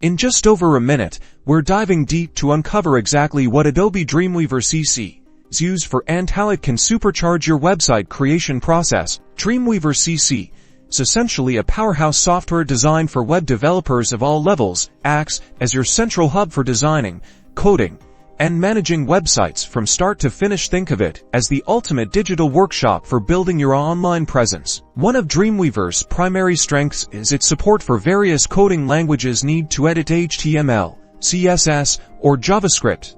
In just over a minute, we're diving deep to uncover exactly what Adobe Dreamweaver CC is used for and how it can supercharge your website creation process. Dreamweaver CC is essentially a powerhouse software designed for web developers of all levels, acts as your central hub for designing, coding, and managing websites from start to finish. Think of it as the ultimate digital workshop for building your online presence. One of Dreamweaver's primary strengths is its support for various coding languages need to edit HTML, CSS, or JavaScript.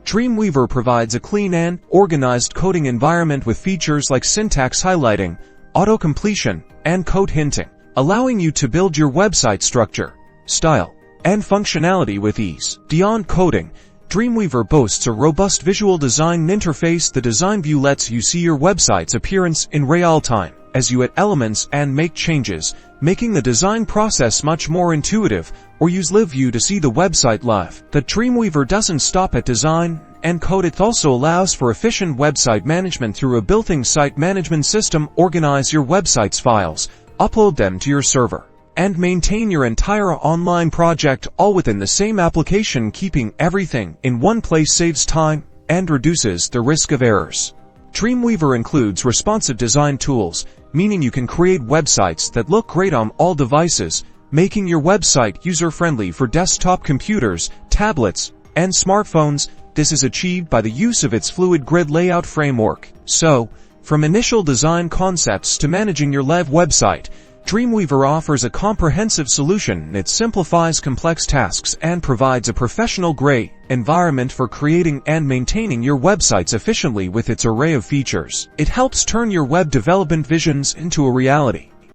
Dreamweaver provides a clean and organized coding environment with features like syntax highlighting, auto-completion, and code hinting, allowing you to build your website structure, style, and functionality with ease. Beyond coding, Dreamweaver boasts a robust visual design interface. The design view lets you see your website's appearance in real time as you add elements and make changes, making the design process much more intuitive, or use Live View to see the website live. The Dreamweaver doesn't stop at design and code. It also allows for efficient website management through a built-in site management system. Organize your website's files, upload them to your server, and maintain your entire online project all within the same application. Keeping everything in one place saves time and reduces the risk of errors. Dreamweaver includes responsive design tools, meaning you can create websites that look great on all devices, making your website user-friendly for desktop computers, tablets, and smartphones. This is achieved by the use of its fluid grid layout framework. So, from initial design concepts to managing your live website, Dreamweaver offers a comprehensive solution. It simplifies complex tasks and provides a professional-grade environment for creating and maintaining your websites efficiently. With its array of features, it helps turn your web development visions into a reality.